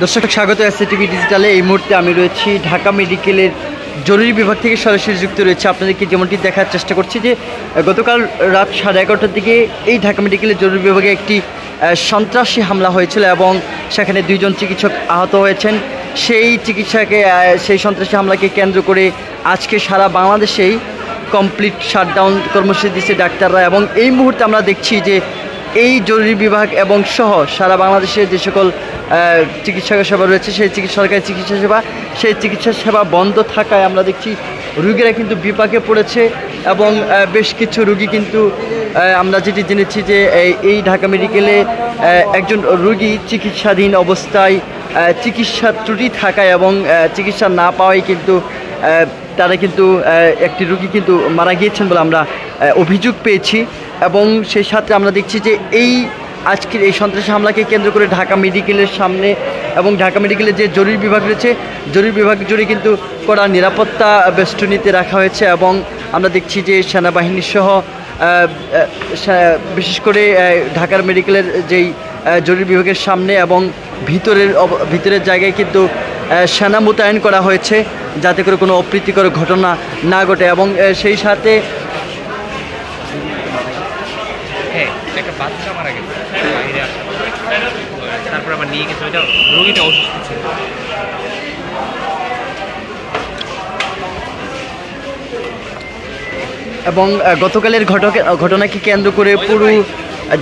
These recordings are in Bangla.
দর্শক স্বাগত এসটিভি ডিজিটালে। এই মুহূর্তে আমি রয়েছি ঢাকা মেডিকেলের জরুরি বিভাগ থেকে সরাসরি যুক্ত রয়েছে। আপনাদেরকে যেমনটি দেখার চেষ্টা করছি যে গতকাল রাত 11:30টার দিকে এই ঢাকা মেডিকেলের জরুরি বিভাগে একটি সন্ত্রাসী হামলা হয়েছিল এবং সেখানে 2 জন চিকিৎসক আহত হয়েছেন। সেই সন্ত্রাসী হামলাকে কেন্দ্র করে আজকে সারা বাংলাদেশেই কমপ্লিট শাটডাউন কর্মসূচি দিচ্ছে ডাক্তাররা। এবং এই মুহূর্তে আমরা দেখছি যে এই জরুরি বিভাগ এবং সহ সারা বাংলাদেশের যে সকল চিকিৎসা সেবা রয়েছে সরকারি চিকিৎসা সেবা বন্ধ থাকায় আমরা দেখছি রোগীরা কিন্তু বিপাকে পড়েছে এবং বেশ কিছু রোগী কিন্তু আমরা যেটি জেনেছি যে এই ঢাকা মেডিকেলে একজন রোগী চিকিৎসাধীন অবস্থায় চিকিৎসা ত্রুটি থাকায় এবং চিকিৎসা না পাওয়ায় কিন্তু তারা কিন্তু একটি রোগী কিন্তু মারা গিয়েছেন বলে আমরা অভিযোগ পেয়েছি। এবং সেই সাথে আমরা দেখছি যে আজকের এই সন্ত্রাসী হামলাকে কেন্দ্র করে ঢাকা মেডিকেলের সামনে এবং ঢাকা মেডিকেলের যে জরুরি বিভাগ রয়েছে জরুরি বিভাগ জুড়ে কিন্তু কড়া নিরাপত্তা বেষ্টনীতে রাখা হয়েছে। এবং আমরা দেখছি যে সেনাবাহিনী সহ বিশেষ করে ঢাকার মেডিকেলের যেই জরুরি বিভাগের সামনে এবং ভিতরের জায়গায় কিন্তু সেনা মোতায়েন করা হয়েছে যাতে করে কোনো অপ্রীতিকর ঘটনা না ঘটে। এবং সেই সাথে একটা বাচ্চা মারা গেছে বাইরে আসা, তারপর আবার নিয়ে গেছে, ওইটা রোগীটা অসুস্থ ছিল। এবং গতকালের ঘটনাকে কেন্দ্র করে পুরো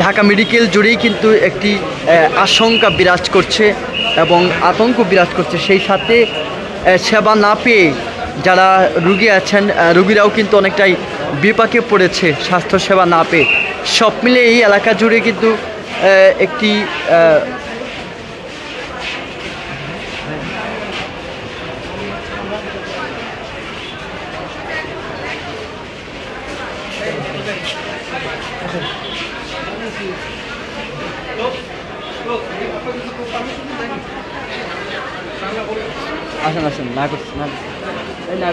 ঢাকা মেডিকেল জুড়েই কিন্তু একটি আশঙ্কা বিরাজ করছে এবং আতঙ্ক বিরাজ করছে। সেই সাথে সেবা না পেয়ে যারা রুগী আছেন রুগীরাও কিন্তু অনেকটাই বিপাকে পড়েছে স্বাস্থ্যসেবা না পেয়ে। সব মিলে এই এলাকা জুড়ে কিন্তু একটি আসেন না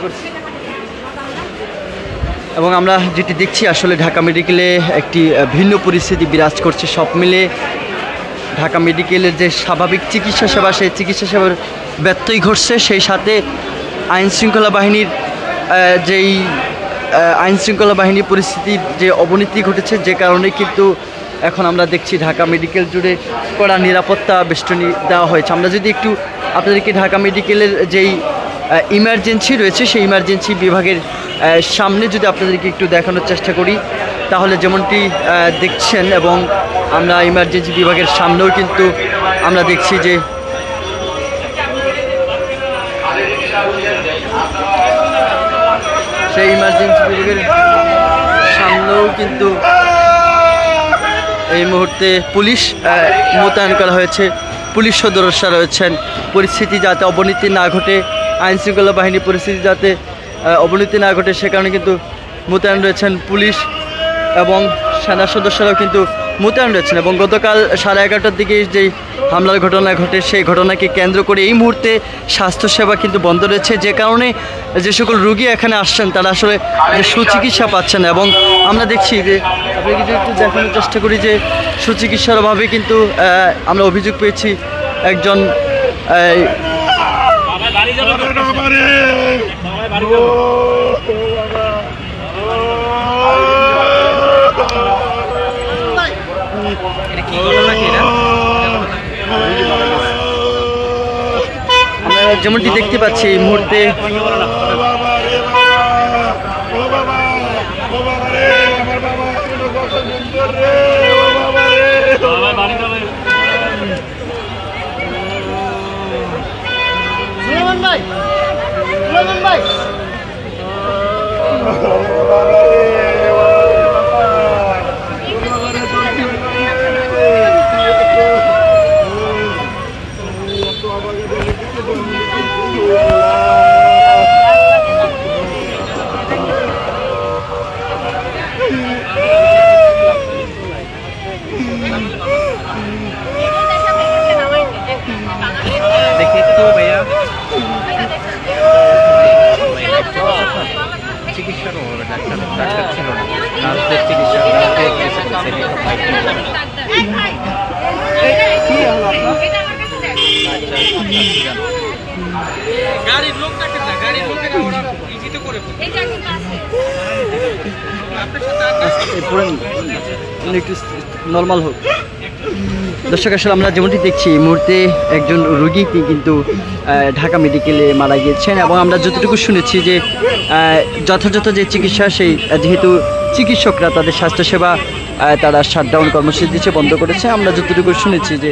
করছি। এবং আমরা যেটি দেখছি আসলে ঢাকা মেডিকেলে একটি ভিন্ন পরিস্থিতি বিরাজ করছে। সব মিলে ঢাকা মেডিকেলের যে স্বাভাবিক চিকিৎসা সেবা সেই চিকিৎসা সেবার ব্যত্যয় ঘটছে। সেই সাথে আইনশৃঙ্খলা বাহিনীর পরিস্থিতির যে অবনতি ঘটেছে, যে কারণে কিন্তু এখন আমরা দেখছি ঢাকা মেডিকেল জুড়ে কড়া নিরাপত্তা বেষ্টনী দেওয়া হয়েছে। আমরা যদি একটু আপনাদেরকে ঢাকা মেডিকেলের যেই ইমার্জেন্সি রয়েছে সেই ইমার্জেন্সি বিভাগের সামনে যদি আপনাদেরকে একটু দেখানোর চেষ্টা করি তাহলে যেমনটি দেখছেন, এবং আমরা ইমার্জেন্সি বিভাগের সামনেও কিন্তু আমরা দেখছি যে সেই ইমার্জেন্সি বিভাগের সামনেও কিন্তু এই মুহূর্তে পুলিশ মোতায়েন করা হয়েছে, পুলিশ সদস্যরা রয়েছেন। পরিস্থিতি যাতে অবনতি না ঘটে, আইনশৃঙ্খলা বাহিনীর পরিস্থিতি যাতে অবনতি না ঘটে সে কারণে কিন্তু মোতায়েন রয়েছেন পুলিশ এবং সেনা সদস্যরাও কিন্তু মোতায়েন রয়েছেন। এবং গতকাল 11:30টার দিকে যেই হামলার ঘটনা ঘটে সেই ঘটনাকে কেন্দ্র করে এই মুহূর্তে স্বাস্থ্যসেবা কিন্তু বন্ধ রয়েছে, যে কারণে যে সকল রোগী এখানে আসছেন তারা আসলে সুচিকিৎসা পাচ্ছেন। এবং আমরা দেখছি যে আপনাকে যদি একটু দেখানোর চেষ্টা করি যে সুচিকিৎসার অভাবে কিন্তু আমরা অভিযোগ পেয়েছি একজন আমরা যেমনটি দেখতে পাচ্ছি এই মুহূর্তে দেখি তো ভাইয়া চিকিৎসারও হবে, ডাক্তার ছিল না, নার্সদের চিকিৎসা কি হলো আপনার গাড়ির লোকটাকে না, গাড়ির লোকটাকে ওরা ইজিতে করে ফেলে। একটু নর্মাল হোক। দর্শক আসলে আমরা যেমনটি দেখছি এই মুহূর্তে একজন রোগী কিন্তু ঢাকা মেডিকেলে মারা গিয়েছেন এবং আমরা যতটুকু শুনেছি যে যথাযথ যে চিকিৎসা সেই যেহেতু চিকিৎসকরা তাদের স্বাস্থ্যসেবা তারা শাটডাউন কর্মসূচি দিচ্ছে, বন্ধ করেছে, আমরা যতটুকু শুনেছি যে